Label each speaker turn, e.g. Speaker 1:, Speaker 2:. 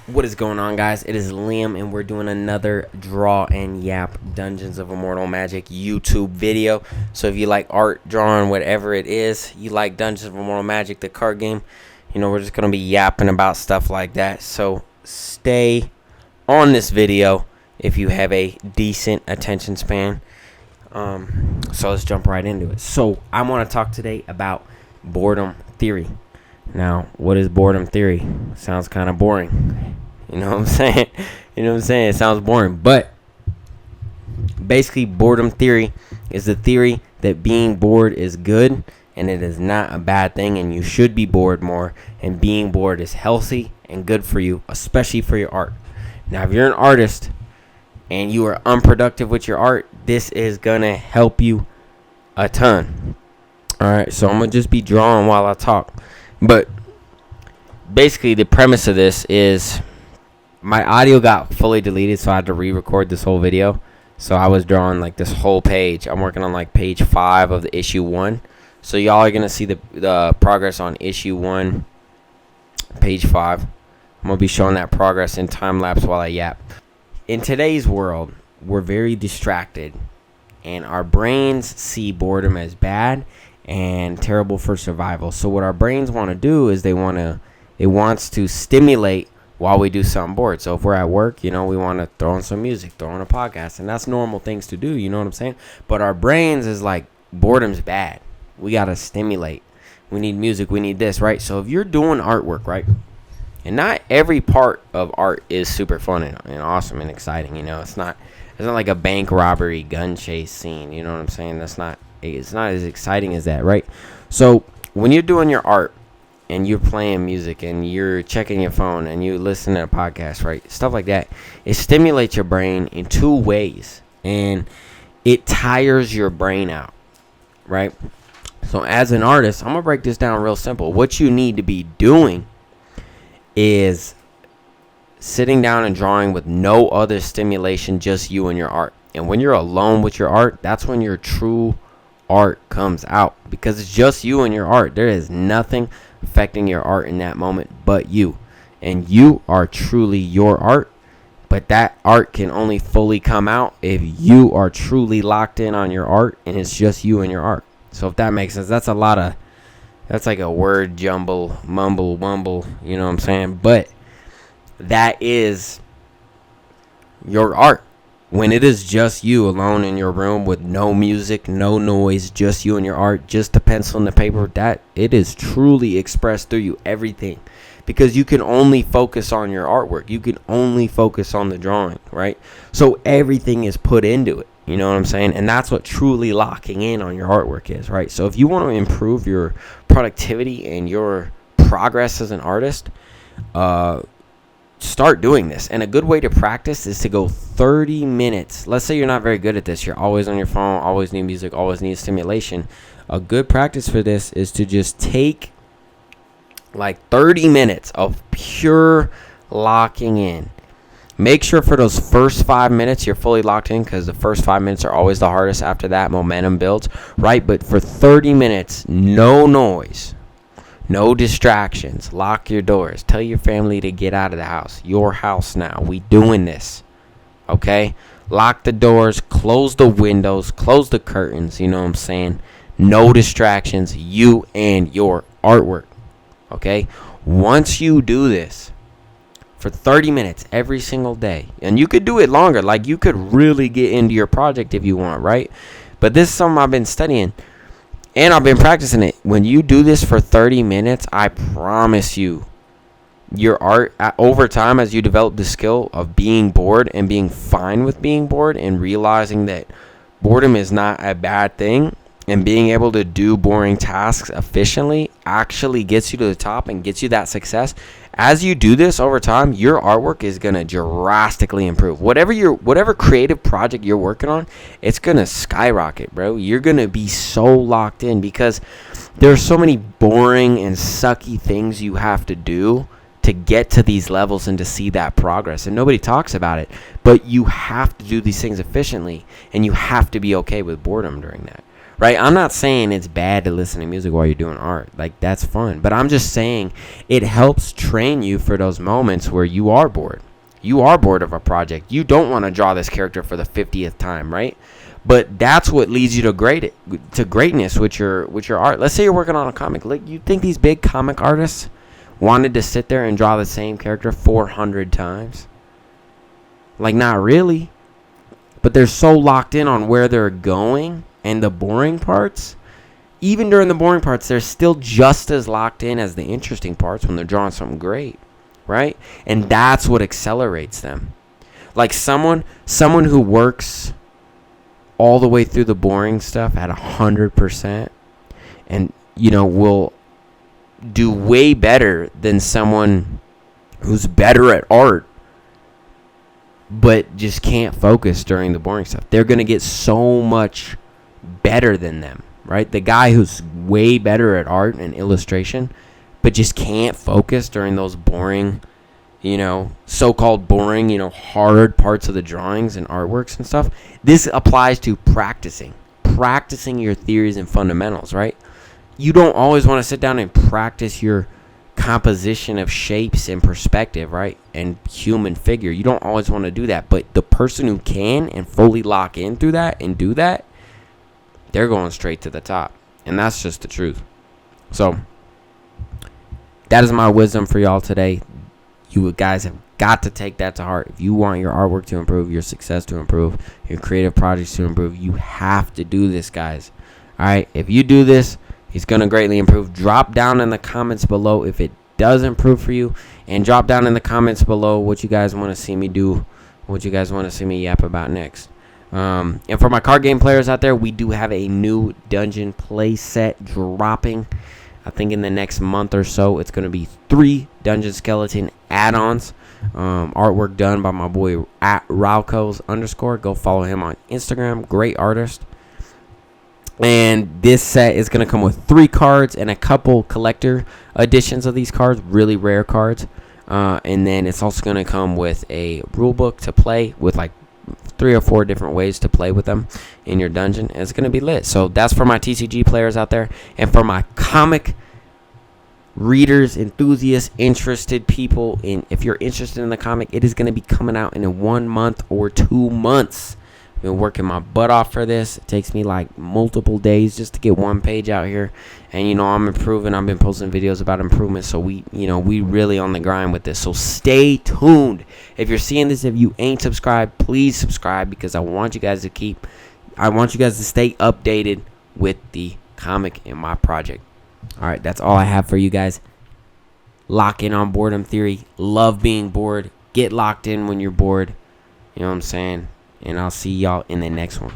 Speaker 1: What is going on, guys? It is Liam, and we're doing another Draw and Yap Dungeons of Immortal Magic YouTube video. So if you like art, drawing, whatever it is, you like Dungeons of Immortal Magic, the card game, we're just going to be yapping about stuff like that. So stay on this video if you have a decent attention span. So let's jump right into it. So I want to talk today about boredom theory. Now, what is boredom theory? Sounds kind of boring. You know what I'm saying? It sounds boring. But basically, boredom theory is the theory that being bored is good and it is not a bad thing, and you should be bored more. And being bored is healthy and good for you, especially for your art. Now, if you're an artist and you are unproductive with your art, this is going to help you a ton. All right, so I'm going to just be drawing while I talk. But basically, the premise of this is my audio got fully deleted, so I had to re-record this whole video. So I was drawing like this whole page. I'm working on like page 5 of the issue 1. So y'all are going to see the progress on issue 1, page 5. I'm going to be showing that progress in time-lapse while I yap. In today's world, we're very distracted, and our brains see boredom as bad and terrible for survival. So what our brains want to do is it wants to stimulate while we do something bored. So if we're at work, we want to throw on some music, throw on a podcast, and that's normal things to do, you know what I'm saying? But our brains is like, boredom's bad. We got to stimulate. We need music, we need this, right? So if you're doing artwork, right? And not every part of art is super fun and awesome and exciting, It's not like a bank robbery, gun chase scene, you know what I'm saying? It's not as exciting as that, right? So when you're doing your art and you're playing music and you're checking your phone and you listen to a podcast, right? Stuff like that. It stimulates your brain in 2 ways, and it tires your brain out, right? So as an artist, I'm going to break this down real simple. What you need to be doing is sitting down and drawing with no other stimulation, just you and your art. And when you're alone with your art, that's when your true art comes out, because it's just you and your art. There is nothing affecting your art in that moment but you, and you are truly your art. But that art can only fully come out if you are truly locked in on your art, and it's just you and your art. So if that makes sense, that's like a word jumble, mumble wumble, you know what I'm saying? But that is your art. When it is just you alone in your room with no music, no noise, just you and your art, just the pencil and the paper, that it is truly expressed through you, everything. Because you can only focus on your artwork. You can only focus on the drawing, right? So everything is put into it, you know what I'm saying? And that's what truly locking in on your artwork is, right? So if you want to improve your productivity and your progress as an artist, start doing this. And a good way to practice is to go 30 minutes. Let's say you're not very good at this. You're always on your phone, always need music, always need stimulation. A good practice for this is to just take like 30 minutes of pure locking in. Make sure for those first 5 minutes you're fully locked in, because the first 5 minutes are always the hardest. After that, momentum builds, right? But for 30 minutes, no noise, no distractions. Lock your doors. Tell your family to get out of the house. Your house now. We doing this. Okay? Lock the doors. Close the windows. Close the curtains. You know what I'm saying? No distractions. You and your artwork. Okay? Once you do this for 30 minutes every single day, and you could do it longer. Like, you could really get into your project if you want, right? But this is something I've been studying. And I've been practicing it. When you do this for 30 minutes, I promise you, your art, over time, as you develop the skill of being bored and being fine with being bored and realizing that boredom is not a bad thing, and being able to do boring tasks efficiently actually gets you to the top and gets you that success. As you do this over time, your artwork is going to drastically improve. Whatever creative project you're working on, it's going to skyrocket, bro. You're going to be so locked in, because there are so many boring and sucky things you have to do to get to these levels and to see that progress. And nobody talks about it, but you have to do these things efficiently, and you have to be okay with boredom during that. right? I'm not saying it's bad to listen to music while you're doing art. Like, that's fun. But I'm just saying it helps train you for those moments where you are bored. You are bored of a project. You don't want to draw this character for the 50th time, right? But that's what leads you to greatness with your art. Let's say you're working on a comic. Like, you think these big comic artists wanted to sit there and draw the same character 400 times? Like, not really. But they're so locked in on where they're going and the boring parts. Even during the boring parts, they're still just as locked in as the interesting parts when they're drawing something great, right? And that's what accelerates them. Like, someone who works all the way through the boring stuff at 100% and, will do way better than someone who's better at art but just can't focus during the boring stuff. They're going to get so much better than them, right? The guy who's way better at art and illustration but just can't focus during those boring, so-called boring, hard parts of the drawings and artworks and stuff. This applies to practicing your theories and fundamentals, right? You don't always want to sit down and practice your composition of shapes and perspective, right? And human figure. You don't always want to do that. But the person who can and fully lock in through that and do that, they're going straight to the top. And that's just the truth. So that is my wisdom for y'all today. You guys have got to take that to heart. If you want your artwork to improve, your success to improve, your creative projects to improve, you have to do this, guys. All right? If you do this, it's going to greatly improve. Drop down in the comments below if it does improve for you. And drop down in the comments below what you guys want to see me do, what you guys want to see me yap about next. And for my card game players out there, we do have a new dungeon play set dropping. I think in the next month or so, it's going to be 3 Dungeon Skeleton add-ons. Artwork done by my boy at Ralcos_. Go follow him on Instagram. Great artist. And this set is going to come with 3 cards and a couple collector editions of these cards. Really rare cards. And then it's also going to come with a rule book to play with like 3 or 4 different ways to play with them in your dungeon. It's going to be lit. So that's for my TCG players out there. And for my comic readers, enthusiasts, interested people, if you're interested in the comic, it is going to be coming out in 1 month or 2 months. I've been working my butt off for this. It takes me like multiple days just to get 1 page out here. And, I'm improving. I've been posting videos about improvement. So we really on the grind with this. So stay tuned. If you're seeing this, if you ain't subscribed, please subscribe because I want you guys to stay updated with the comic and my project. All right, that's all I have for you guys. Lock in on boredom theory. Love being bored. Get locked in when you're bored. You know what I'm saying? And I'll see y'all in the next one.